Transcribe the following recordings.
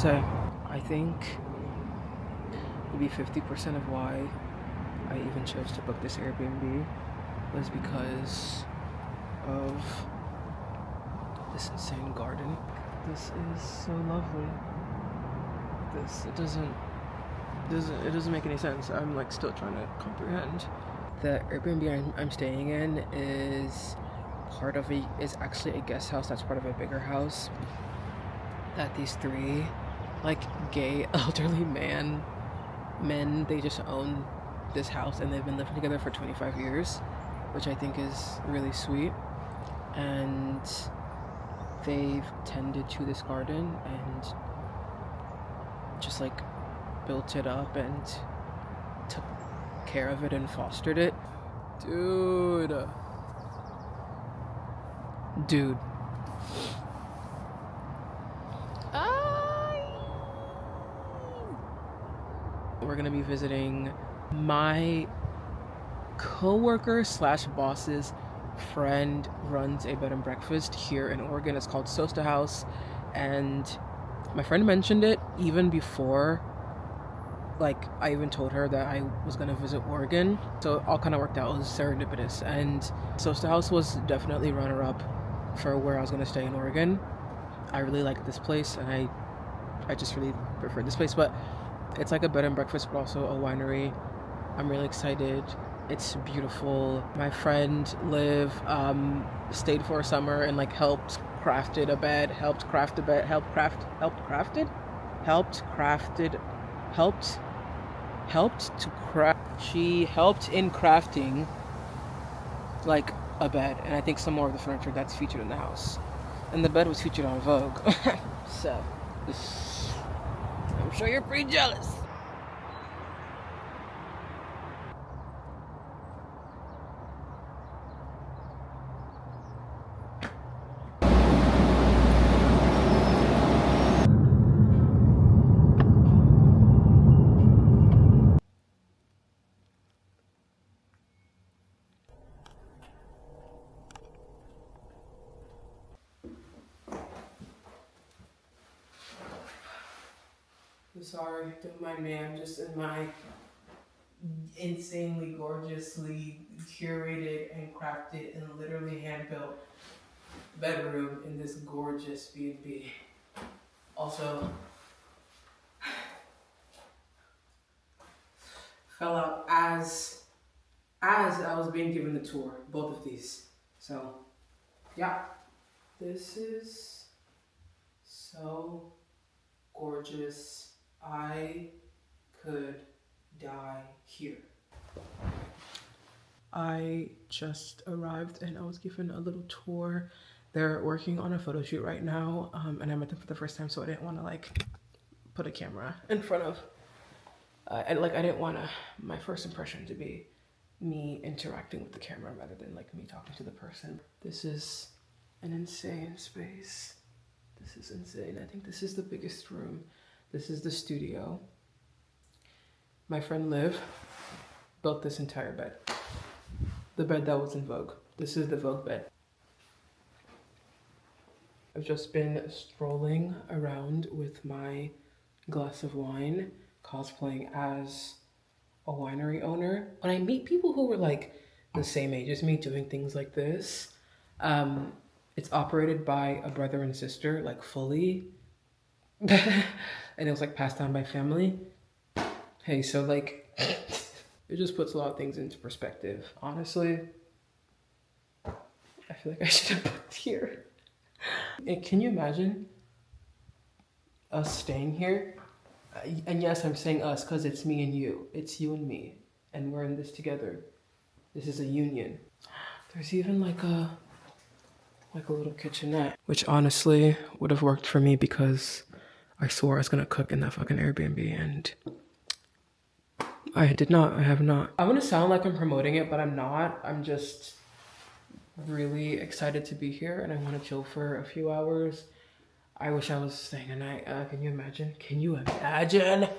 say, I think maybe 50% of why I even chose to book this Airbnb was because of this insane garden. This is so lovely. It doesn't make any sense. I'm like still trying to comprehend. The Airbnb I'm staying in is actually a guest house that's part of a bigger house that these three like gay elderly men, they just own this house and they've been living together for 25 years, which I think is really sweet. And they've tended to this garden and just like built it up and took care of it and fostered it. Dude. We're gonna be visiting my co-worker slash boss's friend runs a bed and breakfast here in Oregon. It's called Sosta House, and my friend mentioned it even before like I even told her that I was gonna visit Oregon, so it all kind of worked out. It was serendipitous, and Sosta House was definitely runner-up for where I was gonna stay in Oregon. I really like this place, and I just really prefer this place, but it's like a bed and breakfast but also a winery. I'm really excited. It's beautiful. My friend Liv stayed for a summer and like helped craft in crafting like a bed, and I think some more of the furniture that's featured in the house. And the bed was featured on Vogue. So I'm sure you're pretty jealous. I'm sorry, don't mind me. I'm just in my insanely gorgeously curated and crafted and literally hand-built bedroom in this gorgeous B&B. Also, fell out as I was being given the tour, both of these. So, yeah, this is so gorgeous. I could die here. I just arrived and I was given a little tour. They're working on a photo shoot right now, and I met them for the first time, so I didn't want to like put a camera in front of. I didn't want my first impression to be me interacting with the camera rather than like me talking to the person. This is an insane space. This is insane. I think this is the biggest room. This is the studio. My friend Liv built this entire bed. The bed that was in Vogue. This is the Vogue bed. I've just been strolling around with my glass of wine, cosplaying as a winery owner. When I meet people who were like the same age as me doing things like this, it's operated by a brother and sister, like fully. And it was like passed down by family. Hey, so like, it just puts a lot of things into perspective. Honestly, I feel like I should have booked here. And can you imagine us staying here? And yes, I'm saying us because it's me and you. It's you and me. And we're in this together. This is a union. There's even like a little kitchenette, which honestly would have worked for me because I swore I was gonna cook in that fucking Airbnb and I did not. I have not. I'm gonna sound like I'm promoting it, but I'm not. I'm just really excited to be here and I want to chill for a few hours. I wish I was staying a night. Can you imagine? Can you imagine?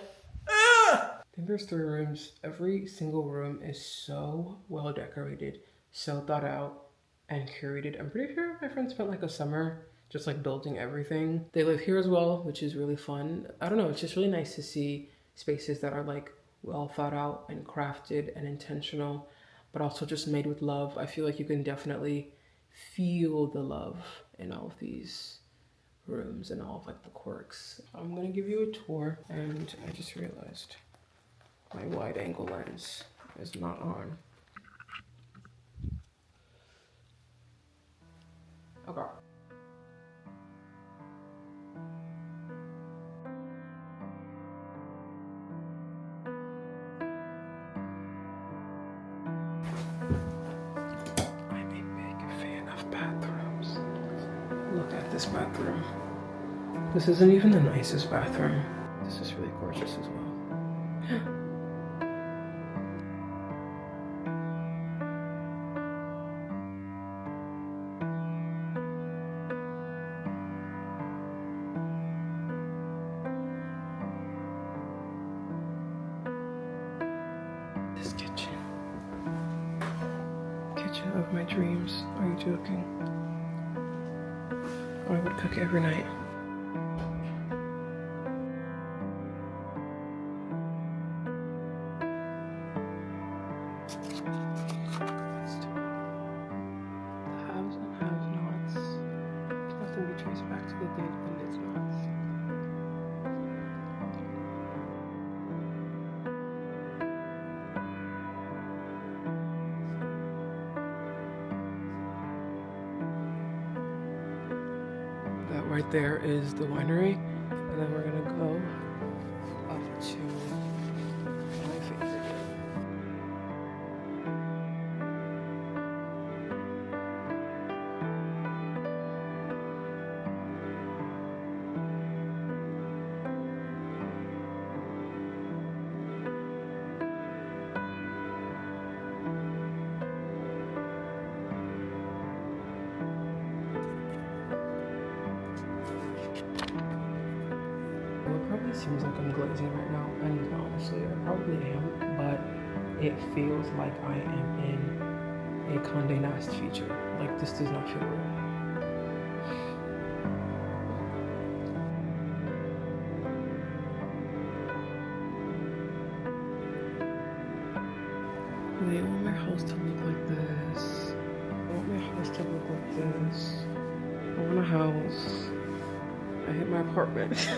I think there's 3 rooms. Every single room is so well decorated, so thought out and curated. I'm pretty sure my friend spent like a summer just like building everything. They live here as well, which is really fun. I don't know, it's just really nice to see spaces that are like well thought out and crafted and intentional, but also just made with love. I feel like you can definitely feel the love in all of these rooms and all of like the quirks. I'm gonna give you a tour, and I just realized my wide angle lens is not on. Okay. I'm a big fan of bathrooms. Look at this bathroom. This isn't even the nicest bathroom. This is really gorgeous as well. This kitchen. Kitchen of my dreams. Are you joking? I would cook every night. That right there is the winery, and then we're gonna go up to my favorite. Seems like I'm glazing right now, and honestly, I probably am, but it feels like I am in a Condé Nast feature. Like, this does not feel real. They want my house to look like this. I want my house to look like this. I want a house. I hate my apartment.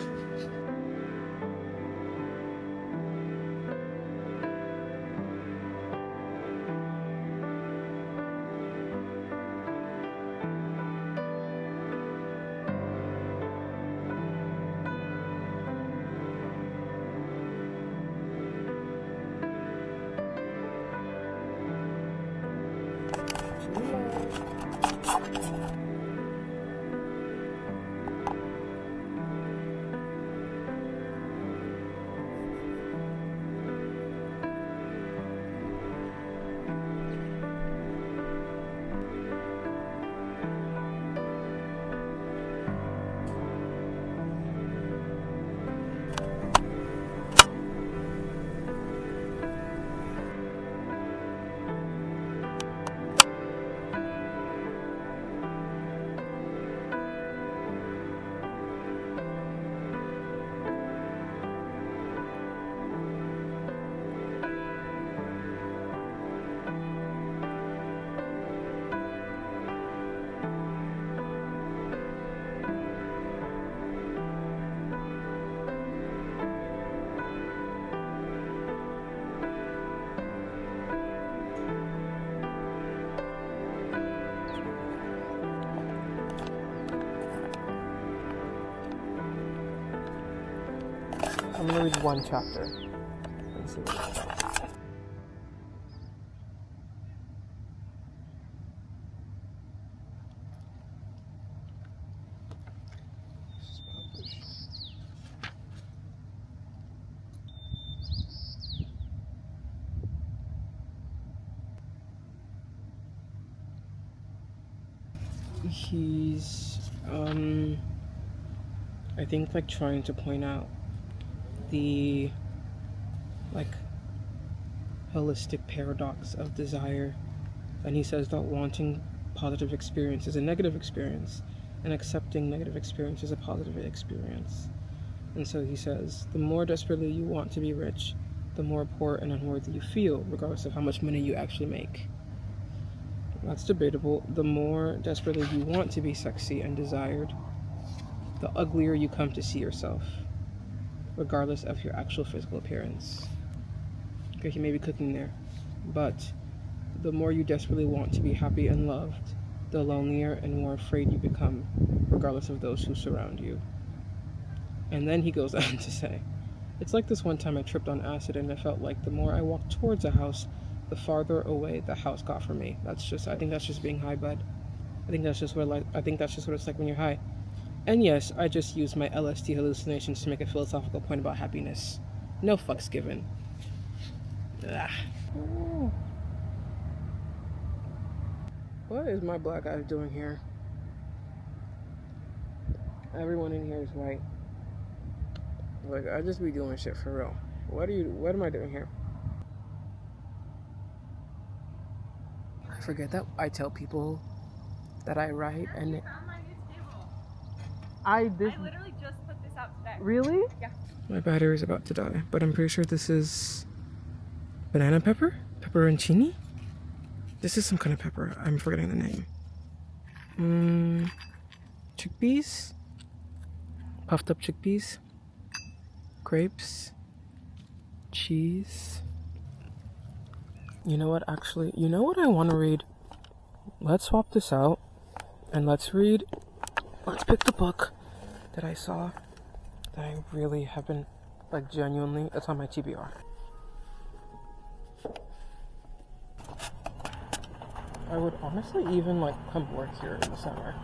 I'm gonna read one chapter and see what it's about. He's I think like trying to point out the like holistic paradox of desire, and he says that wanting positive experience is a negative experience, and accepting negative experience as a positive experience. And so he says, the more desperately you want to be rich, the more poor and unworthy you feel, regardless of how much money you actually make. That's debatable. The more desperately you want to be sexy and desired, the uglier you come to see yourself, regardless of your actual physical appearance. Okay, he may be cooking there. But the more you desperately want to be happy and loved, the lonelier and more afraid you become, regardless of those who surround you. And then he goes on to say, it's like this one time I tripped on acid and I felt like the more I walked towards a house, the farther away the house got from me. I think that's just being high, bud. I think that's just what it's like when you're high. And yes, I just used my LSD hallucinations to make a philosophical point about happiness. No fucks given. Ugh. What is my black guy doing here? Everyone in here is white. Like, I just be doing shit for real. What am I doing here? I forget that I tell people that I write and I literally just put this out today. Really? Yeah. My battery is about to die, but I'm pretty sure this is banana pepper? Pepperoncini? This is some kind of pepper. I'm forgetting the name. Chickpeas? Puffed up chickpeas? Grapes? Cheese? You know what I want to read? Let's swap this out and let's pick the book that I saw that I really have been, like, genuinely, it's on my TBR. I would honestly even, like, come work here in the summer.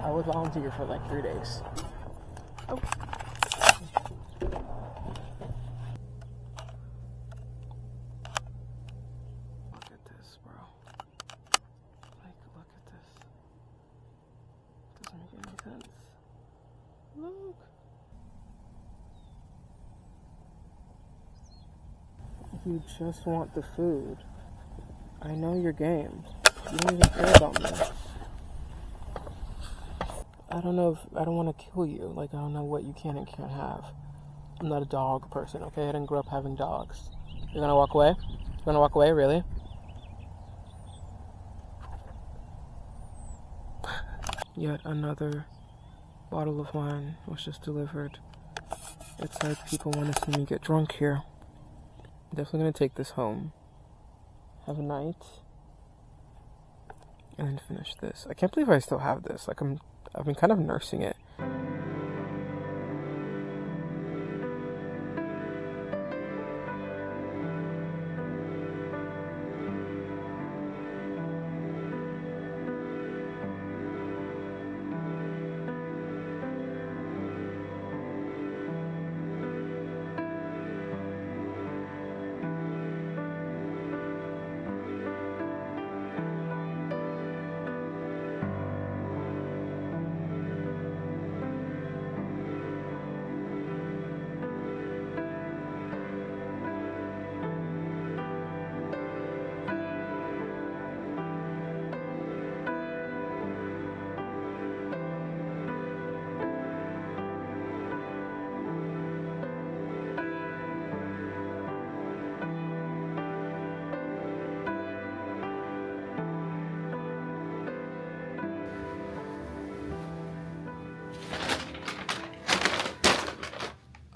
I would volunteer for, like, 3 days. Oh. Look at this, bro. Like, look at this. Doesn't make any sense. Look. You just want the food. I know your game. You don't even care about me. I don't want to kill you. Like, I don't know what you can and can't have. I'm not a dog person, okay? I didn't grow up having dogs. You're gonna walk away? You're gonna walk away, really? Yet another bottle of wine was just delivered. It's like people want to see me get drunk here. I'm definitely gonna take this home. Have a night. And then finish this. I can't believe I still have this. Like, I've been kind of nursing it.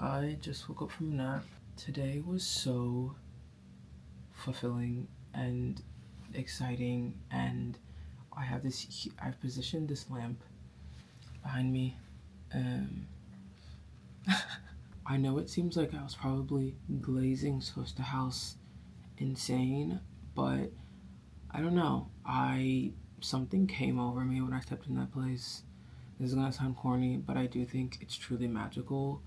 I just woke up from a nap. Today was so fulfilling and exciting, and I've positioned this lamp behind me. I know it seems like I was probably glazing Sosta House insane, but I don't know. Something came over me when I stepped in that place. This is gonna sound corny, but I do think it's truly magical.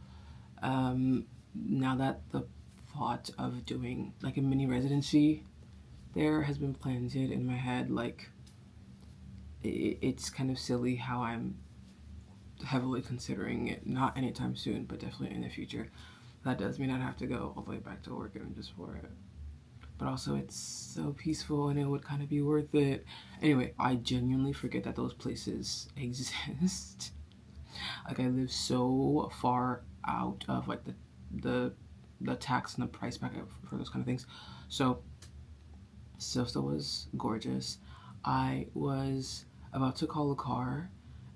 Now that the thought of doing like a mini residency there has been planted in my head, like it's kind of silly how I'm heavily considering it, not anytime soon, but definitely in the future. That does mean I'd have to go all the way back to Oregon just for it. but also it's so peaceful and it would kind of be worth it. Anyway, I genuinely forget that those places exist. Like, I live so far out of like the tax and the price bracket for those kind of things. So was gorgeous. I was about to call a car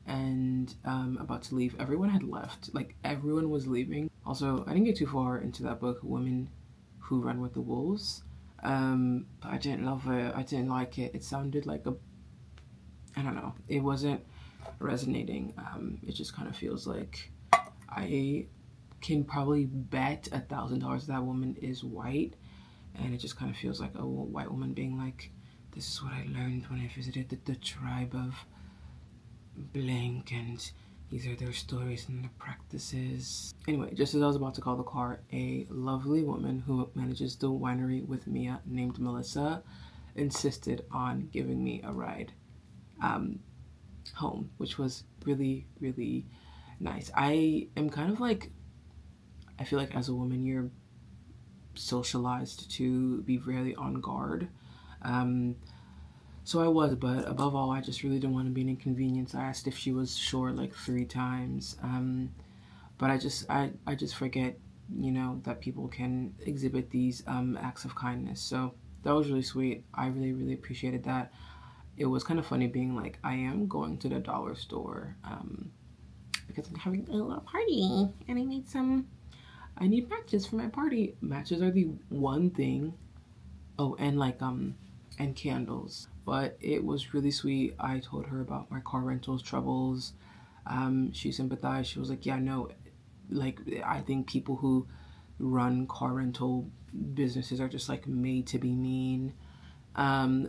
and about to leave. Everyone had left. Like, everyone was leaving. Also, I didn't get too far into that book, Women Who Run with the Wolves. But I didn't love it. I didn't like it. It sounded like I don't know. It wasn't resonating. It just kind of feels like I can probably bet $1,000 that woman is white, and it just kind of feels like a white woman being like, this is what I learned when I visited the tribe of blank, and these are their stories and their practices. Anyway, just as I was about to call the car, a lovely woman who manages the winery with Mia named Melissa insisted on giving me a ride home, which was really, really nice. I am kind of like, I feel like as a woman, you're socialized to be really on guard. So I was, but above all, I just really didn't want to be an inconvenience. I asked if she was sure like 3 times. But I just forget, you know, that people can exhibit these acts of kindness. So that was really sweet. I really, really appreciated that. It was kind of funny being like, I am going to the dollar store because I'm having a little party and I need matches for my party. Matches are the one thing. Oh, and like and candles. But it was really sweet. I told her about my car rentals troubles. She sympathized. She was like, yeah, no, like, I think people who run car rental businesses are just like made to be mean.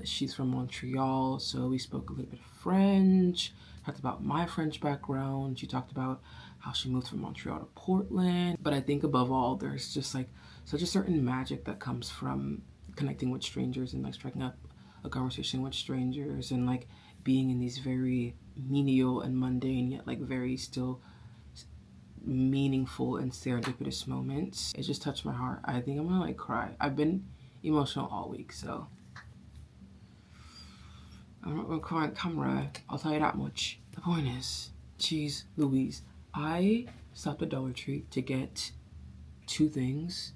She's from Montreal, so we spoke a little bit of French, talked about my French background. She talked about how she moved from Montreal to Portland. But I think above all, there's just like such a certain magic that comes from connecting with strangers and like striking up a conversation with strangers and like being in these very menial and mundane yet like very still meaningful and serendipitous moments. It just touched my heart. I think I'm gonna like cry. I've been emotional all week, so I'm not gonna cry on camera, I'll tell you that much. The point is, geez Louise, I stopped at Dollar Tree to get 2 things.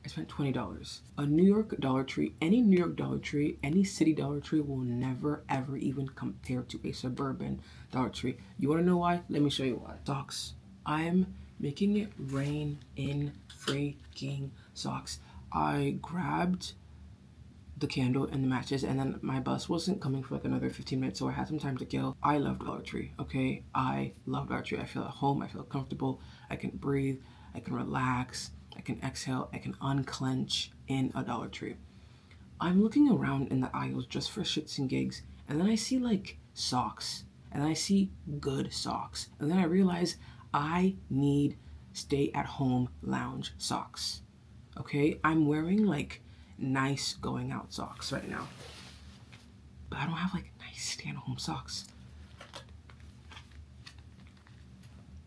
I spent $20. A New York Dollar Tree, any New York Dollar Tree, any city Dollar Tree will never ever even compare to a suburban Dollar Tree. You wanna know why? Let me show you why. Socks. I'm making it rain in freaking socks. I grabbed the candle and the matches, and then my bus wasn't coming for like another 15 minutes, so I had some time to kill. I love Dollar Tree, okay? I love Dollar Tree. I feel at home, I feel comfortable, I can breathe, I can relax, I can exhale, I can unclench in a Dollar Tree. I'm looking around in the aisles just for shits and gigs, and then I see like socks, and I see good socks, and then I realize I need stay at home lounge socks, okay? I'm wearing like nice going out socks right now, but I don't have like nice stay at home socks.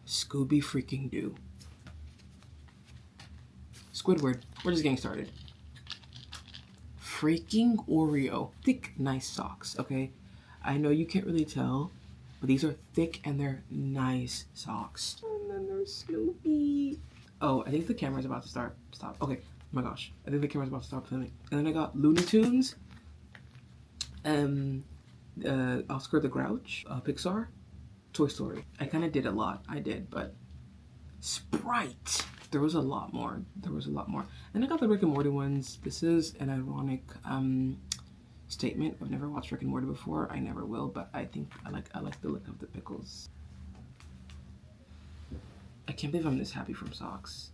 Scooby freaking Doo. Squidward, we're just getting started. Freaking Oreo. Thick, nice socks, okay? I know you can't really tell, but these are thick and they're nice socks. And then there's Snoopy. Oh, I think the camera's about to stop. Okay, oh my gosh. I think the camera's about to stop filming. And then I got Looney Tunes. Oscar the Grouch. Pixar. Toy Story. I kind of did a lot. I did, but Sprite. There was a lot more. And I got the Rick and Morty ones. This is an ironic statement. I've never watched Rick and Morty before. I never will, but I think I like the look of the pickles. I can't believe I'm this happy from socks.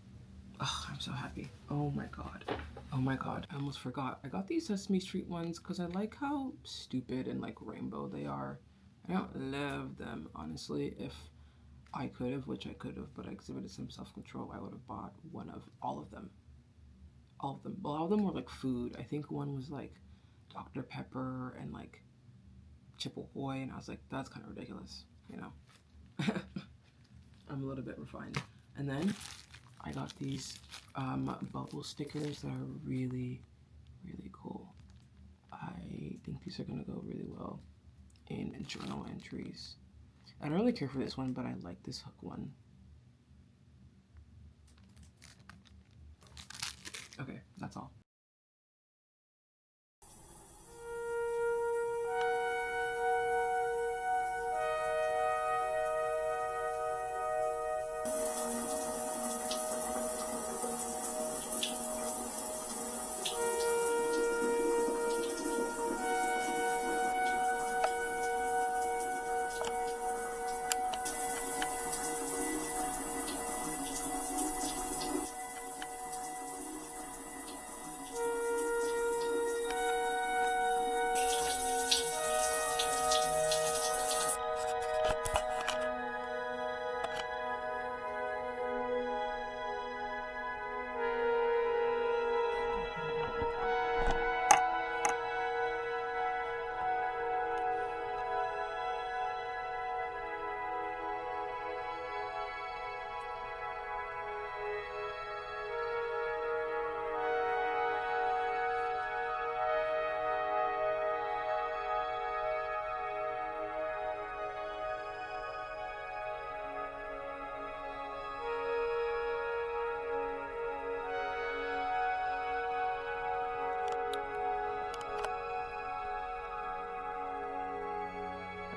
Oh, I'm so happy. Oh my god. Oh my god. I almost forgot. I got these Sesame Street ones because I like how stupid and like rainbow they are. I don't love them, honestly. If I could have, which I could have, but I exhibited some self-control, I would have bought all of them. All of them. Well, all of them were like food. I think one was like Dr. Pepper and like Chip Ahoy, and I was like, that's kind of ridiculous, you know? I'm a little bit refined. And then I got these bubble stickers that are really, these are gonna go really well in journal entries. I don't really care for this one, but I like this hook one. Okay, that's all.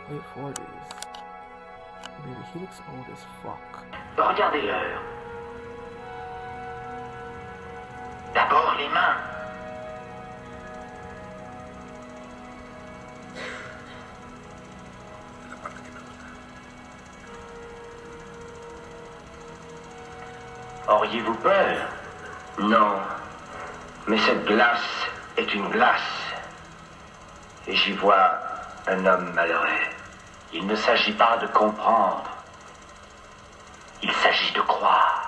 Late 40s. Baby, he looks old as fuck. Regardez l'heure. D'abord les mains. Auriez-vous peur? Non. Mais cette glace est une glace. Et j'y vois un homme malheureux. Il ne s'agit pas de comprendre. Il s'agit de croire.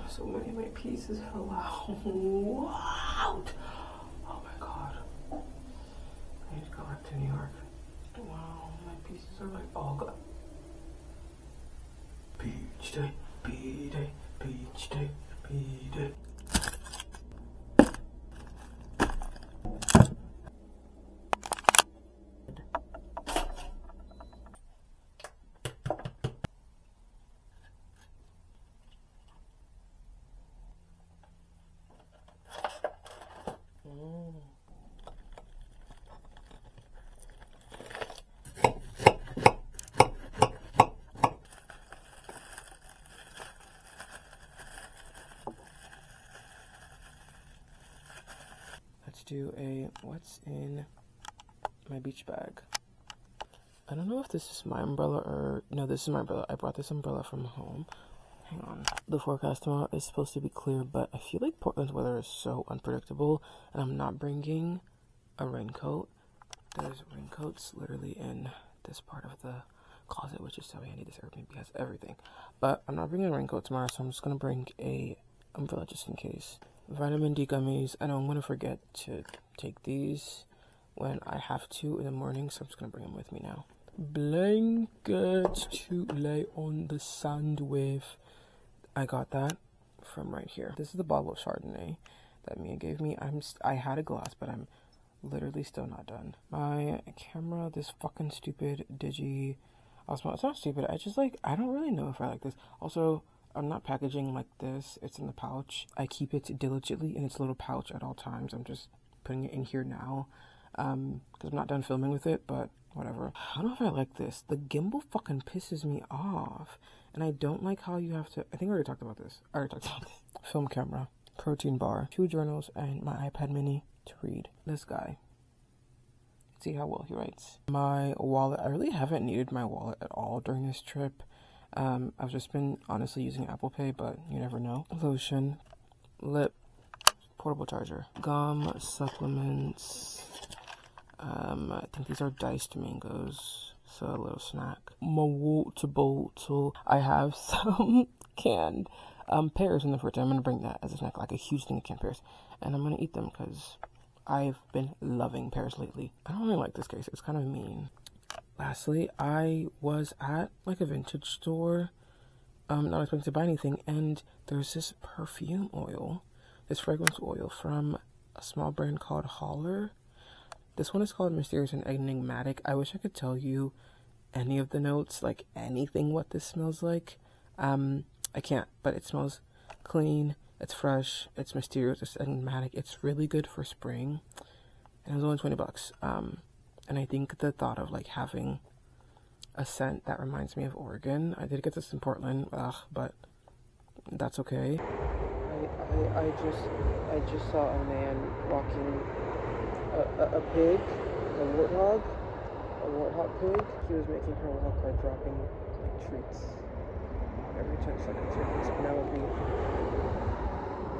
So many of my pieces fell out. Wow. Oh my god. I need to go back to New York. Wow, my pieces are like all gone. Beach day, beach day, beach day, beach day. Let's do a what's in my beach bag. I don't know if this is my umbrella or no, this is my umbrella. I brought this umbrella from home. Hang on. The forecast tomorrow is supposed to be clear, but I feel like Portland's weather is so unpredictable, and I'm not bringing a raincoat. There's raincoats literally in this part of the closet, which is so handy. This Airbnb has everything. But I'm not bringing a raincoat tomorrow, so I'm just gonna bring a umbrella just in case. Vitamin D gummies. I know I'm gonna forget to take these when I have to in the morning, so I'm just gonna bring them with me now. Blankets to lay on the sand with. I got that from right here. This is the bottle of Chardonnay that Mia gave me. I had a glass, but I'm literally still not done. My camera, this fucking stupid Digi Osmo. It's not stupid. I just like, I don't really know if I like this. Also, I'm not packaging like this. It's in the pouch. I keep it diligently in its little pouch at all times. I'm just putting it in here now because I'm not done filming with it, but whatever. I don't know if I like this. The gimbal fucking pisses me off. And I don't like how you have to, I think I already talked about this. Film camera, protein bar, 2 journals, and my iPad mini to read. This guy. See how well he writes. My wallet, I really haven't needed my wallet at all during this trip. I've just been honestly using Apple Pay, but you never know. Lotion, lip, portable charger, gum, supplements. I think these are diced mangoes, so a little snack. My water bottle. I have some canned Pears in the fridge. I'm gonna bring that as a snack, like a huge thing of canned pears, and I'm gonna eat them because I've been loving pears lately. I don't really like this case. It's kind of mean. Lastly, I was at like a vintage store, not expecting to buy anything, and there's this perfume oil, this fragrance oil from a small brand called Holler. This one is called Mysterious and Enigmatic. I wish I could tell you any of the notes, like anything what this smells like. I can't, but it smells clean, it's fresh, it's mysterious, it's enigmatic, it's really good for spring, and it was only $20. And I think the thought of like having a scent that reminds me of Oregon. I did get this in Portland, but that's okay. I just saw a man walking a pig, a warthog pig. He was making her walk by dropping like treats every 10 seconds. It's Penelope.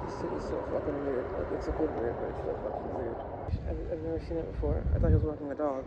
This city's so fucking weird. Like, it's a good weird, but it's so fucking weird. I've never seen it before. I thought he was walking a dog.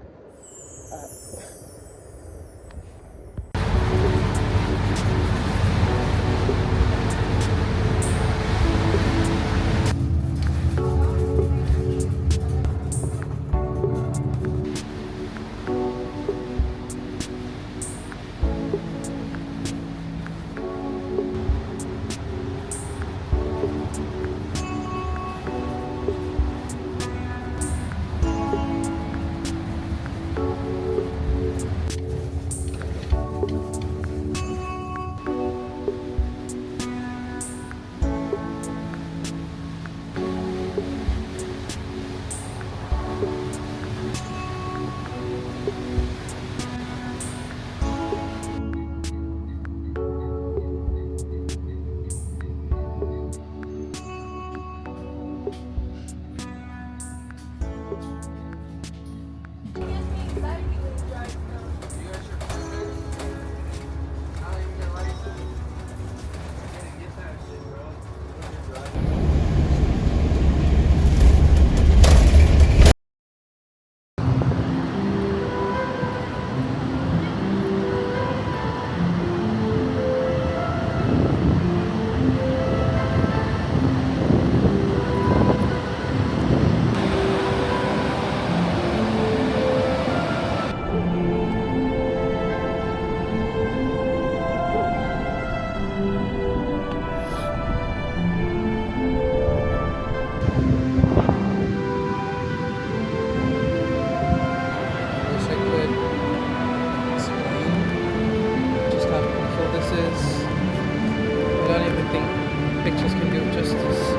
Pictures can do it justice.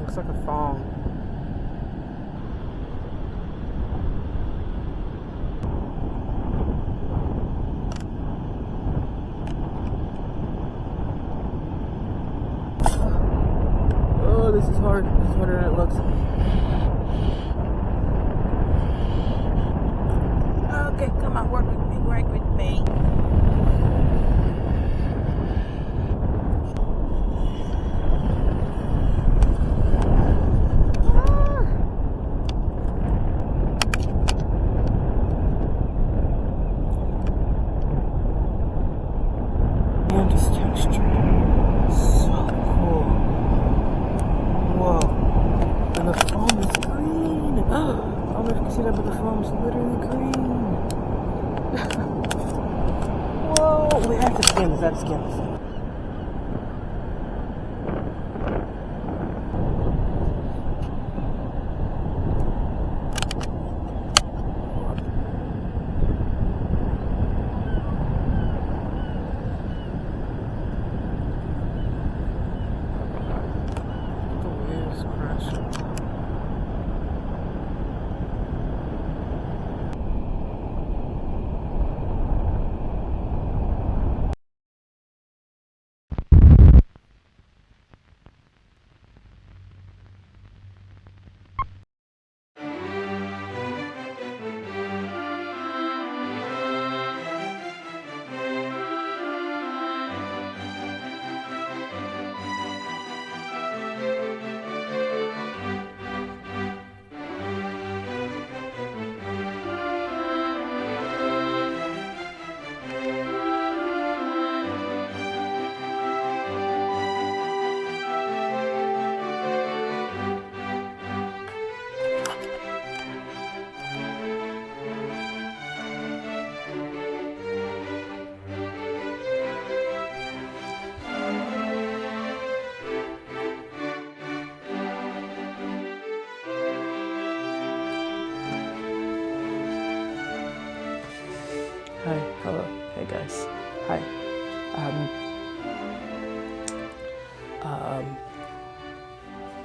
Looks like a thong. Oh, this is hard. This is harder than it looks. Okay, come on, work with me, work with me. And this texture. So cool. Whoa. And the foam is green. Oh don't know if you can see that, but the foam's literally green. Whoa! Wait, I have to scan this. I have to scan this. Hi, hello, hey guys, hi.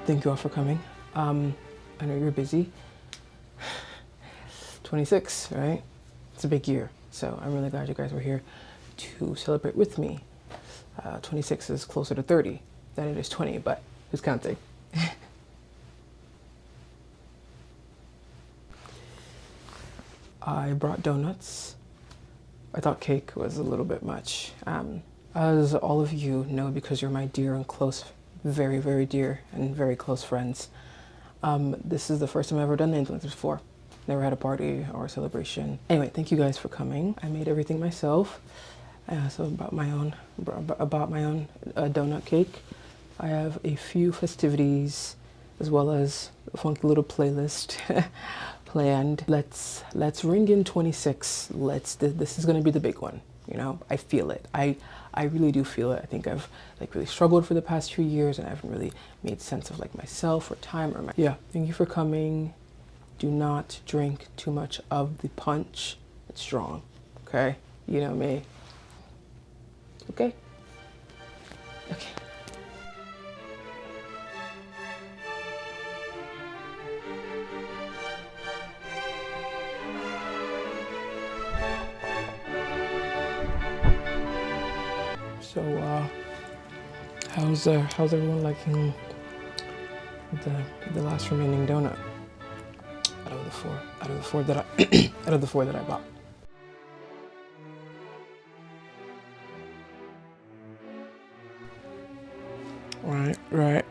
Thank you all for coming. I know you're busy. 26, right? It's a big year, so I'm really glad you guys were here to celebrate with me. 26 is closer to 30 than it is 20, but who's counting? I brought donuts. I thought cake was a little bit much. As all of you know, because you're my dear and close, very, very dear and very close friends, this is the first time I've ever done the influencers before. Never had a party or a celebration. Anyway, thank you guys for coming. I made everything myself. I also bought my own donut cake. I have a few festivities as well as a funky little playlist planned. Let's ring in 26. This is gonna be the big one. You know, I feel it. I really do feel it. I think I've like really struggled for the past 2 years and I haven't really made sense of like myself or time or yeah. Thank you for coming. Do not drink too much of the punch. It's strong. Okay, you know me. Okay. Okay. So, how's everyone liking the last remaining donut out of the four that I out of the four that I bought? Right.